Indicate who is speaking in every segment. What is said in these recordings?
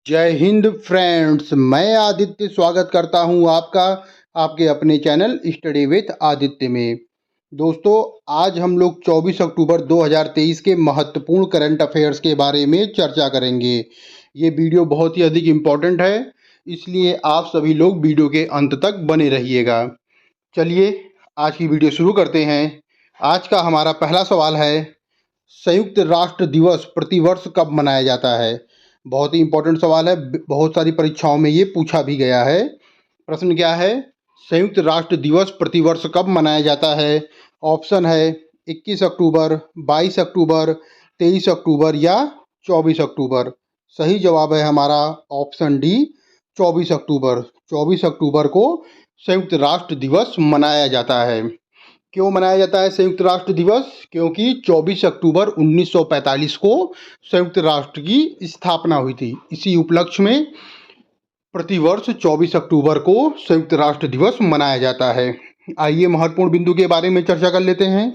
Speaker 1: जय हिंद फ्रेंड्स, मैं आदित्य स्वागत करता हूं आपका आपके अपने चैनल स्टडी विथ आदित्य में। दोस्तों, आज हम लोग 24 अक्टूबर 2023 के महत्वपूर्ण करंट अफेयर्स के बारे में चर्चा करेंगे। ये वीडियो बहुत ही अधिक इम्पोर्टेंट है, इसलिए आप सभी लोग वीडियो के अंत तक बने रहिएगा। चलिए आज की वीडियो शुरू करते हैं। आज का हमारा पहला सवाल है, संयुक्त राष्ट्र दिवस प्रतिवर्ष कब मनाया जाता है? बहुत ही इंपॉर्टेंट सवाल है, बहुत सारी परीक्षाओं में ये पूछा भी गया है। प्रश्न क्या है? संयुक्त राष्ट्र दिवस प्रतिवर्ष कब मनाया जाता है? ऑप्शन है 21 अक्टूबर, 22 अक्टूबर, 23 अक्टूबर या 24 अक्टूबर। सही जवाब है हमारा ऑप्शन डी, 24 अक्टूबर। 24 अक्टूबर को संयुक्त राष्ट्र दिवस मनाया जाता है। क्यों मनाया जाता है संयुक्त राष्ट्र दिवस? क्योंकि 24 अक्टूबर 1945 को संयुक्त राष्ट्र की स्थापना हुई थी। इसी उपलक्ष्य में प्रतिवर्ष 24 अक्टूबर को संयुक्त राष्ट्र दिवस मनाया जाता है। आइए महत्वपूर्ण बिंदु के बारे में चर्चा कर लेते हैं।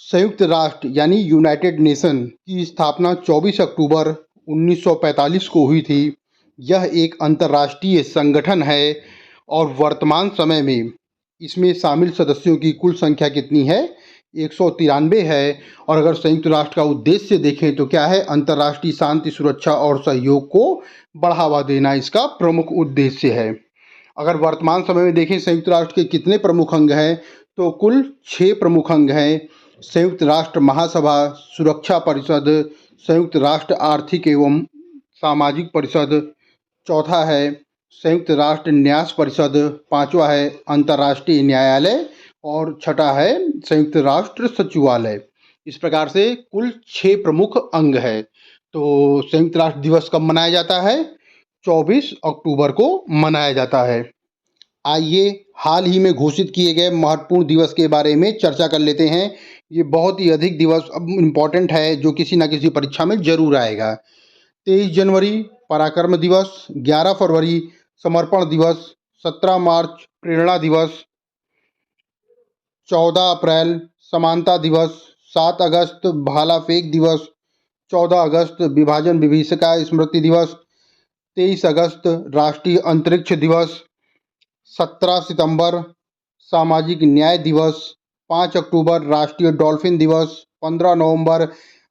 Speaker 1: संयुक्त राष्ट्र यानी यूनाइटेड नेशन की स्थापना 24 अक्टूबर 1945 को हुई थी। यह एक अंतर्राष्ट्रीय संगठन है और वर्तमान समय में इसमें शामिल सदस्यों की कुल संख्या कितनी है? 193 है। और अगर संयुक्त राष्ट्र का उद्देश्य देखें तो क्या है? अंतर्राष्ट्रीय शांति, सुरक्षा और सहयोग को बढ़ावा देना इसका प्रमुख उद्देश्य है। अगर वर्तमान समय में देखें संयुक्त राष्ट्र के कितने प्रमुख अंग हैं, तो कुल 6 प्रमुख अंग हैं। संयुक्त राष्ट्र महासभा, सुरक्षा परिषद, संयुक्त राष्ट्र आर्थिक एवं सामाजिक परिषद, चौथा है संयुक्त राष्ट्र न्यास परिषद, पांचवा है अंतर्राष्ट्रीय न्यायालय और छठा है संयुक्त राष्ट्र सचिवालय। इस प्रकार से कुल 6 प्रमुख अंग है। तो संयुक्त राष्ट्र दिवस कब मनाया जाता है? 24 अक्टूबर को मनाया जाता है। आइए हाल ही में घोषित किए गए महत्वपूर्ण दिवस के बारे में चर्चा कर लेते हैं। ये बहुत ही अधिक दिवस अब इम्पोर्टेंट है, जो किसी न किसी परीक्षा में जरूर आएगा। 23 जनवरी पराक्रम दिवस, 11 फरवरी समर्पण दिवस, 17 मार्च प्रेरणा दिवस, 14 अप्रैल समानता दिवस, 7 अगस्त भाला फेंक दिवस, 14 अगस्त विभाजन विभीषिका स्मृति दिवस, 23 अगस्त राष्ट्रीय अंतरिक्ष दिवस, 17 सितंबर सामाजिक न्याय दिवस, 5 अक्टूबर राष्ट्रीय डॉल्फिन दिवस, 15 नवंबर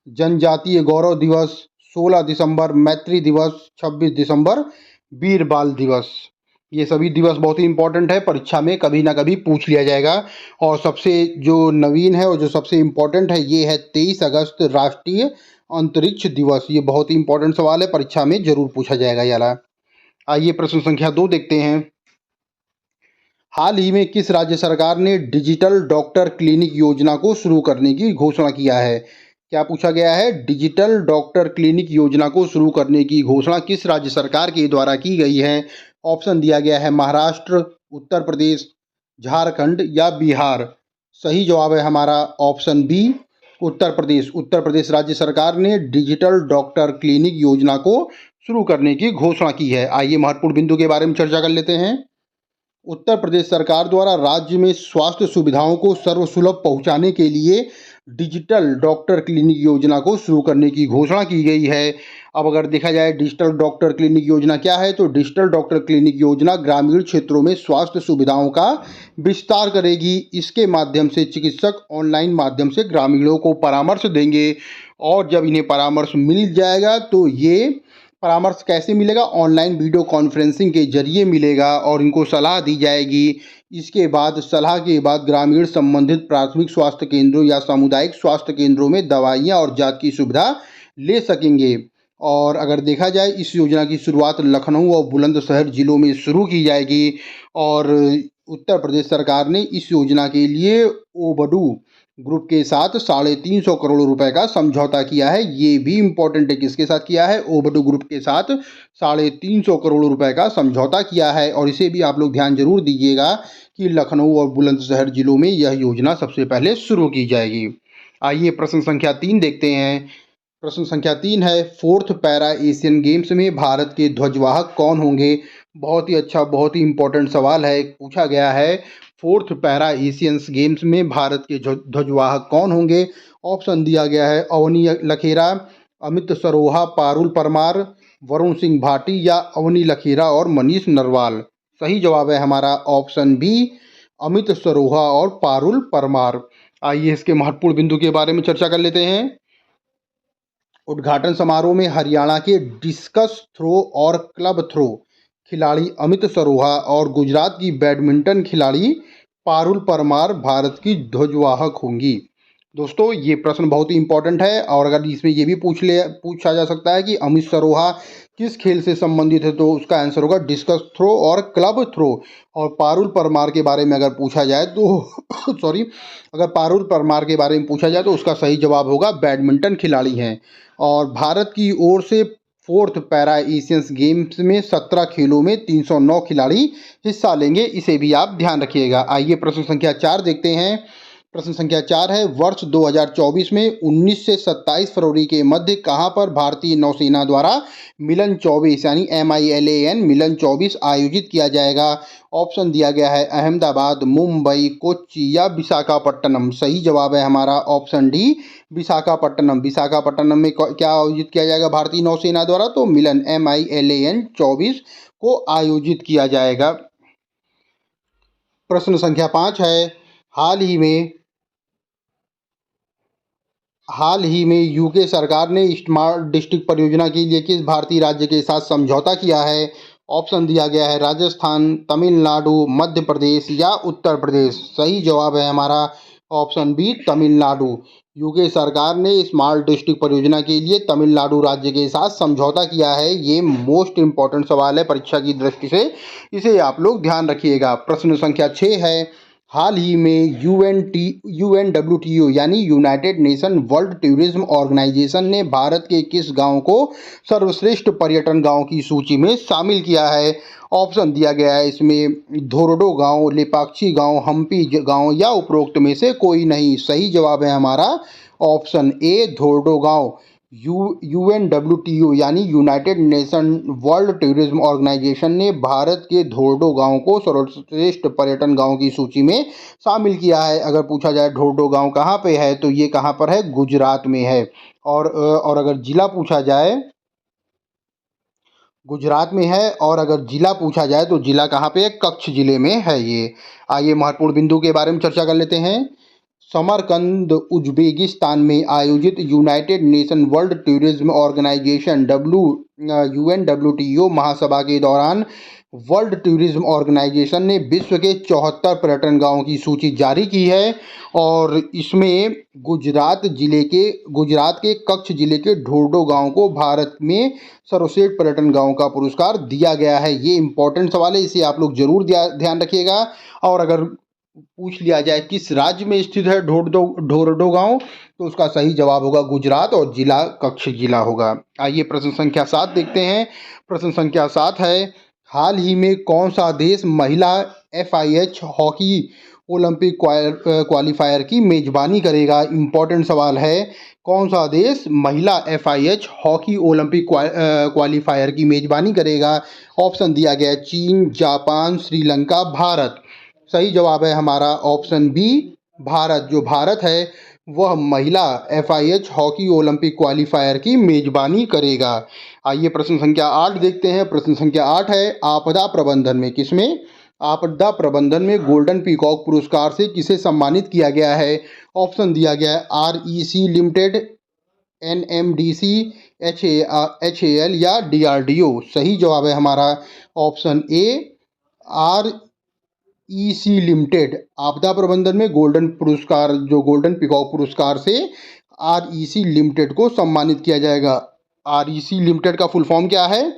Speaker 1: जनजातीय गौरव दिवस, 16 दिसंबर मैत्री दिवस, 26 दिसंबर वीर बाल दिवस। ये सभी दिवस बहुत ही इंपॉर्टेंट है, परीक्षा में कभी ना कभी पूछ लिया जाएगा। और सबसे जो नवीन है और जो सबसे इम्पोर्टेंट है ये है 23 अगस्त राष्ट्रीय अंतरिक्ष दिवस। ये बहुत ही इंपॉर्टेंट सवाल है, परीक्षा में जरूर पूछा जाएगा ये वाला। आइए प्रश्न संख्या 2 देखते हैं। हाल ही में किस राज्य सरकार ने डिजिटल डॉक्टर क्लिनिक योजना को शुरू करने की घोषणा किया है? क्या पूछा गया है? डिजिटल डॉक्टर क्लिनिक योजना को शुरू करने की घोषणा किस राज्य सरकार के द्वारा की गई है? ऑप्शन दिया गया है महाराष्ट्र, उत्तर प्रदेश, झारखंड या बिहार। सही जवाब है हमारा ऑप्शन बी, उत्तर प्रदेश। उत्तर प्रदेश राज्य सरकार ने डिजिटल डॉक्टर क्लिनिक योजना को शुरू करने की घोषणा की है। आइए महत्वपूर्ण बिंदु के बारे में चर्चा कर लेते हैं। उत्तर प्रदेश सरकार द्वारा राज्य में स्वास्थ्य सुविधाओं को सर्वसुलभ पहुंचाने के लिए डिजिटल डॉक्टर क्लिनिक योजना को शुरू करने की घोषणा की गई है। अब अगर देखा जाए डिजिटल डॉक्टर क्लिनिक योजना क्या है, तो डिजिटल डॉक्टर क्लिनिक योजना ग्रामीण क्षेत्रों में स्वास्थ्य सुविधाओं का विस्तार करेगी। इसके माध्यम से चिकित्सक ऑनलाइन माध्यम से ग्रामीणों को परामर्श देंगे, और जब इन्हें परामर्श मिल जाएगा तो ये परामर्श कैसे मिलेगा? ऑनलाइन वीडियो कॉन्फ्रेंसिंग के जरिए मिलेगा और इनको सलाह दी जाएगी। इसके बाद सलाह के बाद ग्रामीण संबंधित प्राथमिक स्वास्थ्य केंद्रों या सामुदायिक स्वास्थ्य केंद्रों में दवाइयाँ और जांच की सुविधा ले सकेंगे। और अगर देखा जाए इस योजना की शुरुआत लखनऊ और बुलंदशहर जिलों में शुरू की जाएगी। और उत्तर प्रदेश सरकार ने इस योजना के लिए ओबडू ग्रुप के साथ 350 करोड़ रुपए का समझौता किया है। ये भी इम्पोर्टेंट है, किसके साथ किया है? ओबडू ग्रुप के साथ 350 करोड़ रुपए का समझौता किया है। और इसे भी आप लोग ध्यान जरूर दीजिएगा कि लखनऊ और बुलंदशहर जिलों में यह योजना सबसे पहले शुरू की जाएगी। आइए प्रश्न संख्या 3 देखते हैं। प्रश्न संख्या 3 है, 4th पैरा एशियन गेम्स में भारत के ध्वजवाहक कौन होंगे? बहुत ही अच्छा, बहुत ही इंपॉर्टेंट सवाल है, पूछा गया है 4th पैरा एशियंस गेम्स में भारत के ध्वजवाहक कौन होंगे? ऑप्शन दिया गया है अवनी लखेरा, अमित सरोहा, पारुल परमार, वरुण सिंह भाटी या अवनी लखेरा और मनीष नरवाल। सही जवाब है हमारा ऑप्शन बी, अमित सरोहा और पारुल परमार। आइए इसके महत्वपूर्ण बिंदु के बारे में चर्चा कर लेते हैं। उद्घाटन समारोह में हरियाणा के डिस्कस थ्रो और क्लब थ्रो खिलाड़ी अमित सरोहा और गुजरात की बैडमिंटन खिलाड़ी पारुल परमार भारत की ध्वजवाहक होंगी। दोस्तों ये प्रश्न बहुत ही इंपॉर्टेंट है और अगर इसमें ये भी पूछा जा सकता है कि अमित सरोहा किस खेल से संबंधित है, तो उसका आंसर होगा डिस्कस थ्रो और क्लब थ्रो। और पारुल परमार के बारे में अगर पूछा जाए तो सॉरी, अगर पारुल परमार के बारे में पूछा जाए तो उसका सही जवाब होगा बैडमिंटन खिलाड़ी हैं। और भारत की ओर से 4th पैरा एशियंस गेम्स में 17 खेलों में 309 खिलाड़ी हिस्सा लेंगे, इसे भी आप ध्यान रखिएगा। आइए प्रश्न संख्या 4 देखते हैं। प्रश्न संख्या 4 है, वर्ष 2024 में 19 से 27 फरवरी के मध्य कहां पर भारतीय नौसेना द्वारा मिलन 24 यानी MILAN मिलन 24 आयोजित किया जाएगा। ऑप्शन दिया गया है अहमदाबाद, मुंबई, कोच्चि या विशाखापट्टनम। सही जवाब है हमारा ऑप्शन डी, विशाखापट्टनम। विशाखापट्टनम में क्या आयोजित किया जाएगा भारतीय नौसेना द्वारा, तो मिलन MILAN 24 को आयोजित किया जाएगा। प्रश्न संख्या 5 है, हाल ही में यूके सरकार ने स्मार्ट डिस्ट्रिक्ट परियोजना के लिए किस भारतीय राज्य के साथ समझौता किया है। ऑप्शन दिया गया है राजस्थान, तमिलनाडु, मध्य प्रदेश या उत्तर प्रदेश। सही जवाब है हमारा ऑप्शन बी, तमिलनाडु। यूके सरकार ने स्मार्ट डिस्ट्रिक्ट परियोजना के लिए तमिलनाडु राज्य के साथ समझौता किया है। ये मोस्ट इंपॉर्टेंट सवाल है परीक्षा की दृष्टि से, इसे आप लोग ध्यान रखिएगा। प्रश्न संख्या 6 है, हाल ही में UNWTO यानी United Nation World Tourism Organisation ने भारत के किस गांव को सर्वश्रेष्ठ पर्यटन गांव की सूची में शामिल किया है। ऑप्शन दिया गया है इसमें धोरडो गांव, लेपाक्षी गांव, हम्पी गांव या उपरोक्त में से कोई नहीं। सही जवाब है हमारा ऑप्शन ए, धोरडो गांव। UNWTO यानी United Nation World Tourism Organisation ने भारत के धोरडो गांव को सर्वश्रेष्ठ पर्यटन गांव की सूची में शामिल किया है। अगर पूछा जाए धोरडो गांव कहाँ पे है, तो ये कहाँ पर है, गुजरात में है। और अगर जिला पूछा जाए, गुजरात में है। और अगर जिला पूछा जाए तो जिला कहाँ पे है, कच्छ जिले में है ये। आइए महत्वपूर्ण बिंदु के बारे में चर्चा कर लेते हैं। समरकंद उज्बेकिस्तान में आयोजित United Nation World Tourism Organisation UNWTO महासभा के दौरान वर्ल्ड टूरिज्म ऑर्गेनाइजेशन ने विश्व के 74 पर्यटन गांवों की सूची जारी की है और इसमें गुजरात के कच्छ जिले के ढोरडो गांव को भारत में सर्वश्रेष्ठ पर्यटन गांव का पुरस्कार दिया गया है। ये इंपॉर्टेंट सवाल है, इसे आप लोग जरूर ध्यान रखिएगा। और अगर पूछ लिया जाए किस राज्य में स्थित है ढोरडो गांव, तो उसका सही जवाब होगा गुजरात और जिला कच्छ जिला होगा। आइए प्रश्न संख्या 7 देखते हैं। प्रश्न संख्या 7 है, हाल ही में कौन सा देश महिला FIH हॉकी ओलंपिक क्वालिफायर की मेजबानी करेगा। इंपॉर्टेंट सवाल है, कौन सा देश महिला FIH हॉकी ओलंपिक क्वालिफायर की मेजबानी करेगा। ऑप्शन दिया गया है चीन, जापान, श्रीलंका, भारत। सही जवाब है हमारा ऑप्शन बी, भारत। जो भारत है वह महिला FIH हॉकी ओलंपिक क्वालिफायर की मेजबानी करेगा। आइए प्रश्न संख्या 8 देखते हैं। प्रश्न संख्या 8 है, आपदा प्रबंधन में किसमें, आपदा प्रबंधन में गोल्डन पीकॉक पुरस्कार से किसे सम्मानित किया गया है। ऑप्शन दिया गया है REC लिमिटेड, NMDC, HAL या DRDO। सही जवाब है हमारा ऑप्शन ए, REC लिमिटेड। आपदा प्रबंधन में गोल्डन पीकॉक पुरस्कार से REC लिमिटेड को सम्मानित किया जाएगा। REC लिमिटेड का फुल फॉर्म क्या है,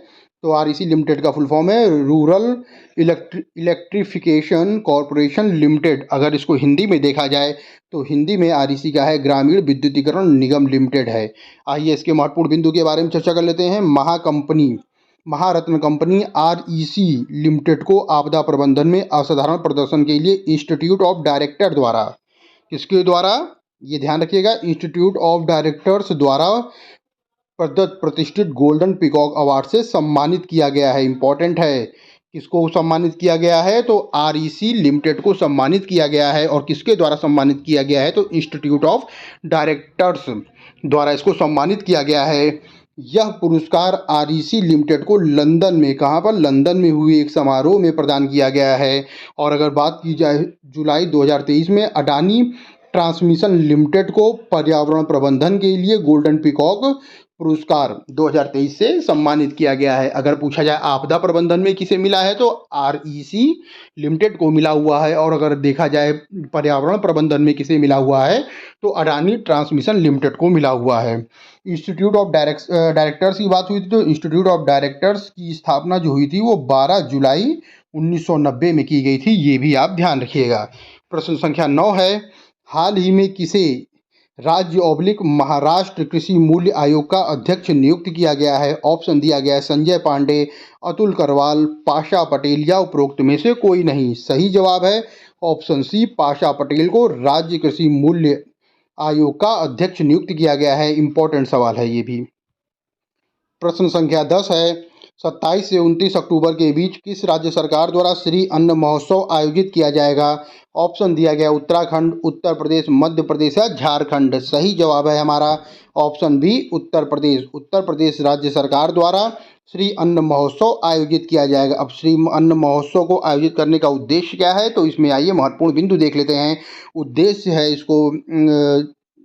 Speaker 1: तो REC लिमिटेड का फुल फॉर्म है रूरल इलेक्ट्रिफिकेशन कॉरपोरेशन लिमिटेड। अगर इसको हिंदी में देखा जाए तो हिंदी में REC का है ग्रामीण विद्युतीकरण निगम लिमिटेड है। आइए इसके महत्वपूर्ण बिंदु के बारे में चर्चा कर लेते हैं। महारत्न कंपनी REC लिमिटेड को आपदा प्रबंधन में असाधारण प्रदर्शन के लिए इंस्टीट्यूट ऑफ डायरेक्टर द्वारा, किसके द्वारा, ये ध्यान रखिएगा, इंस्टीट्यूट ऑफ डायरेक्टर्स द्वारा प्रदत्त प्रतिष्ठित गोल्डन पीकॉक अवार्ड से सम्मानित किया गया है। इंपॉर्टेंट है, किसको सम्मानित किया गया है, तो REC लिमिटेड को सम्मानित किया गया है। और किसके द्वारा सम्मानित किया गया है, तो इंस्टीट्यूट ऑफ डायरेक्टर्स द्वारा इसको सम्मानित किया गया है। यह पुरस्कार आरईसी लिमिटेड को लंदन में, कहाँ पर, लंदन में हुए एक समारोह में प्रदान किया गया है। और अगर बात की जाए जुलाई 2023 में अडानी ट्रांसमिशन लिमिटेड को पर्यावरण प्रबंधन के लिए गोल्डन पीकॉक पुरस्कार 2023 से सम्मानित किया गया है। अगर पूछा जाए आपदा प्रबंधन में किसे मिला है तो आरईसी लिमिटेड को मिला हुआ है। और अगर देखा जाए पर्यावरण प्रबंधन में किसे मिला हुआ है तो अडानी ट्रांसमिशन लिमिटेड को मिला हुआ है। इंस्टीट्यूट ऑफ डायरेक्टर्स की बात हुई थी तो इंस्टीट्यूट ऑफ डायरेक्टर्स की स्थापना जो हुई थी वो 12 जुलाई 1990 में की गई थी, ये भी आप ध्यान रखिएगा। प्रश्न संख्या 9 है, हाल ही में किसे राज्य ऑब्लिक महाराष्ट्र कृषि मूल्य आयोग का अध्यक्ष नियुक्त किया गया है? ऑप्शन दिया गया है संजय पांडे, अतुल करवाल, पाशा पटेल या उपरोक्त में से कोई नहीं। सही जवाब है ऑप्शन सी, पाशा पटेल को राज्य कृषि मूल्य आयोग का अध्यक्ष नियुक्त किया गया है। इंपॉर्टेंट सवाल है ये भी। प्रश्न संख्या 10 है, 27 से 29 अक्टूबर के बीच किस राज्य सरकार द्वारा श्री अन्न महोत्सव आयोजित किया जाएगा? ऑप्शन दिया गया उत्तराखंड, उत्तर प्रदेश, मध्य प्रदेश या झारखंड। सही जवाब है हमारा ऑप्शन बी, उत्तर प्रदेश। उत्तर प्रदेश राज्य सरकार द्वारा श्री अन्न महोत्सव आयोजित किया जाएगा। अब श्री अन्न महोत्सव को आयोजित करने का उद्देश्य क्या है तो इसमें आइए महत्वपूर्ण बिंदु देख लेते हैं। उद्देश्य है इसको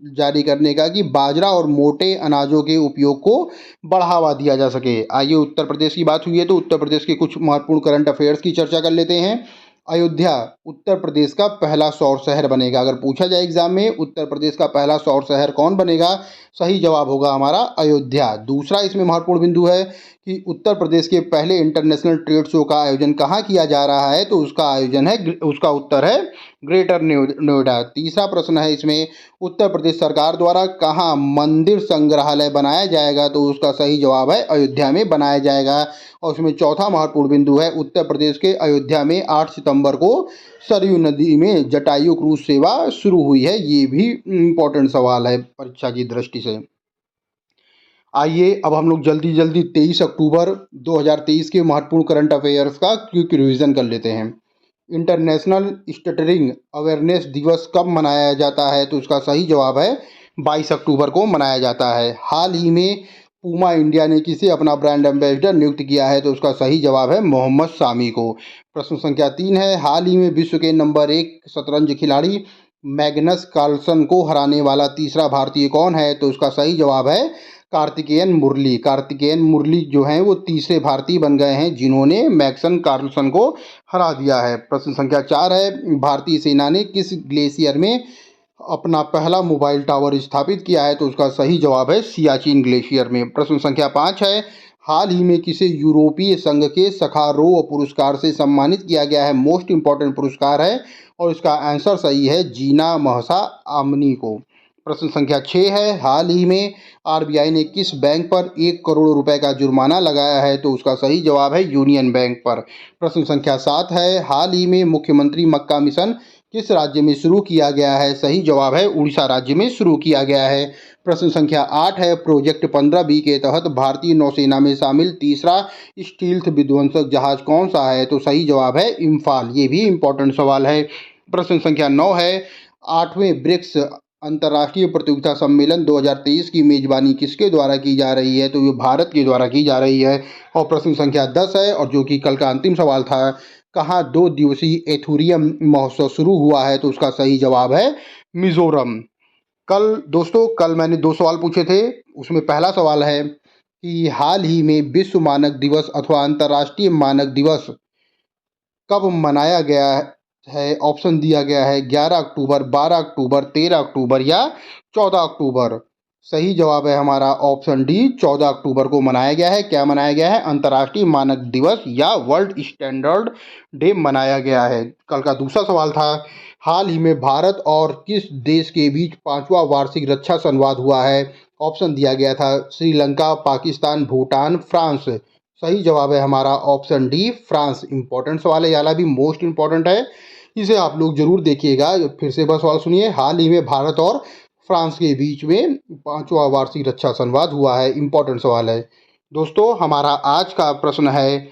Speaker 1: जारी करने का कि बाजरा और मोटे अनाजों के उपयोग को बढ़ावा दिया जा सके। आइए उत्तर प्रदेश की बात हुई है तो उत्तर प्रदेश के कुछ महत्वपूर्ण करंट अफेयर्स की चर्चा कर लेते हैं। अयोध्या उत्तर प्रदेश का पहला सौर शहर बनेगा। अगर पूछा जाए एग्जाम में उत्तर प्रदेश का पहला सौर शहर कौन बनेगा, सही जवाब होगा हमारा अयोध्या। दूसरा इसमें महत्वपूर्ण बिंदु है कि उत्तर प्रदेश के पहले इंटरनेशनल ट्रेड शो का आयोजन कहाँ किया जा रहा है तो उसका उत्तर है ग्रेटर नोएडा। तीसरा प्रश्न है इसमें, उत्तर प्रदेश सरकार द्वारा कहाँ मंदिर संग्रहालय बनाया जाएगा तो उसका सही जवाब है अयोध्या में बनाया जाएगा। और उसमें चौथा महत्वपूर्ण बिंदु है, उत्तर प्रदेश के अयोध्या में 8 सितंबर को सरयू नदी में जटायु क्रूज सेवा शुरू हुई है। ये भी इम्पोर्टेंट सवाल है परीक्षा की दृष्टि से। आइए अब हम लोग जल्दी 23 अक्टूबर 2023 के महत्वपूर्ण करंट अफेयर्स का क्विक रिवीजन कर लेते हैं। इंटरनेशनल स्टटरिंग अवेयरनेस दिवस कब मनाया जाता है तो उसका सही जवाब है 22 अक्टूबर को मनाया जाता है। हाल ही में पूमा इंडिया ने किसे अपना ब्रांड एम्बेसडर नियुक्त किया है तो उसका सही जवाब है मोहम्मद सामी को। प्रश्न संख्या 3 है, हाल ही में विश्व के नंबर 1 शतरंज खिलाड़ी मैग्नस कार्लसन को हराने वाला तीसरा भारतीय कौन है तो उसका सही जवाब है कार्तिकेयन मुरली। कार्तिकेयन मुरली जो हैं वो तीसरे भारतीय बन गए हैं जिन्होंने मैग्नस कार्लसन को हरा दिया है। प्रश्न संख्या 4 है, भारतीय सेना ने किस ग्लेशियर में अपना पहला मोबाइल टावर स्थापित किया है तो उसका सही जवाब है सियाचिन ग्लेशियर में। प्रश्न संख्या 5 है, हाल ही में किसे यूरोपीय संघ के सखारोव पुरस्कार से सम्मानित किया गया है? मोस्ट इंपॉर्टेंट पुरस्कार है और इसका आंसर सही है जीना महसा आमनी को। प्रश्न संख्या 6 है, हाल ही में आरबीआई ने किस बैंक पर 1 करोड़ रुपए का जुर्माना लगाया है तो उसका सही जवाब है यूनियन बैंक पर। प्रश्न संख्या 7 है, हाल ही में मुख्यमंत्री मक्का मिशन किस राज्य में शुरू किया गया है? सही जवाब है उड़ीसा राज्य में शुरू किया गया है। प्रश्न संख्या 8 है, प्रोजेक्ट 15B के तहत भारतीय नौसेना में शामिल तीसरा स्टील्थ विध्वंसक जहाज कौन सा है तो सही जवाब है इम्फाल। ये भी इंपॉर्टेंट सवाल है। प्रश्न संख्या 9 है, 8वें ब्रिक्स अंतर्राष्ट्रीय प्रतियोगिता सम्मेलन 2023 की मेजबानी किसके द्वारा की जा रही है तो ये भारत के द्वारा की जा रही है। और प्रश्न संख्या 10 है और जो कि कल का अंतिम सवाल था, कहाँ 2 दिवसीय एथुरियम महोत्सव शुरू हुआ है तो उसका सही जवाब है मिजोरम। कल मैंने 2 सवाल पूछे थे, उसमें पहला सवाल है कि हाल ही में विश्व मानक दिवस अथवा अंतर्राष्ट्रीय मानक दिवस कब मनाया गया है? ऑप्शन दिया गया है 11 अक्टूबर, 12 अक्टूबर, 13 अक्टूबर या 14 अक्टूबर। सही जवाब है हमारा ऑप्शन डी, 14 अक्टूबर को मनाया गया है। क्या मनाया गया है? अंतर्राष्ट्रीय मानक दिवस या वर्ल्ड स्टैंडर्ड डे मनाया गया है। कल का दूसरा सवाल था, हाल ही में भारत और किस देश के बीच 5वां वार्षिक रक्षा संवाद हुआ है? ऑप्शन दिया गया था श्रीलंका, पाकिस्तान, भूटान, फ्रांस। सही जवाब है हमारा ऑप्शन डी, फ्रांस। इंपॉर्टेंट सवाल है, याला भी मोस्ट इंपॉर्टेंट है, इसे आप लोग जरूर देखिएगा। फिर से बस सवाल सुनिए, हाल ही में भारत और फ्रांस के बीच में 5वां वार्षिक रक्षा संवाद हुआ है। इंपॉर्टेंट सवाल है। दोस्तों हमारा आज का प्रश्न है,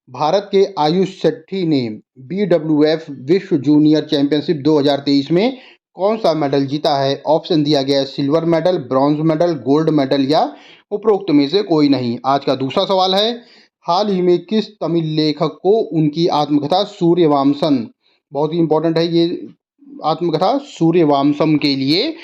Speaker 1: भारत के आयुष शेट्टी ने BWF विश्व जूनियर चैंपियनशिप 2023 में कौन सा मेडल जीता है? ऑप्शन दिया गया है silver medal, bronze medal, gold medal या उपरोक्त में से कोई नहीं। आज का दूसरा सवाल है, हाल ही में किस तमिल लेखक को उनकी आत्मकथा सूर्यवंशम, बहुत ही इंपॉर्टेंट है ये आत्मकथा, सूर्यवंशम के लिए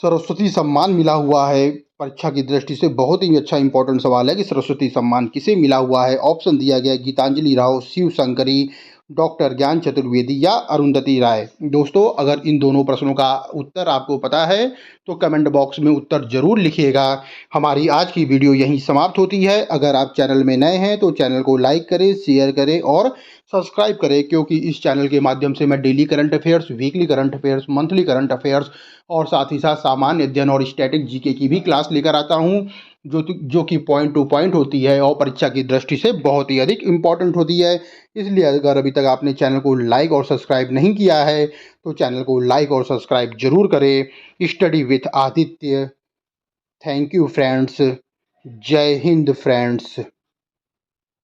Speaker 1: सरस्वती सम्मान मिला हुआ है? परीक्षा की दृष्टि से बहुत ही अच्छा इंपॉर्टेंट सवाल है कि सरस्वती सम्मान किसे मिला हुआ है। ऑप्शन दिया गया है गीतांजलि राव, शिव शंकरी, डॉक्टर ज्ञान चतुर्वेदी या अरुंधति राय। दोस्तों, अगर इन दोनों प्रश्नों का उत्तर आपको पता है तो कमेंट बॉक्स में उत्तर जरूर लिखिएगा। हमारी आज की वीडियो यहीं समाप्त होती है। अगर आप चैनल में नए हैं तो चैनल को लाइक करें, शेयर करें और सब्सक्राइब करें, क्योंकि इस चैनल के माध्यम से मैं daily current affairs, weekly current affairs, monthly current affairs और साथ ही साथ सामान्य अध्ययन और स्टैटिक जीके की भी क्लास लेकर आता हूं, जो कि पॉइंट टू पॉइंट होती है और परीक्षा की दृष्टि से बहुत ही अधिक इम्पॉर्टेंट होती है। इसलिए अगर अभी तक आपने चैनल को लाइक और सब्सक्राइब नहीं किया है तो चैनल को लाइक और सब्सक्राइब जरूर करें। Study with Aditya. Thank you friends. जय हिंद फ्रेंड्स।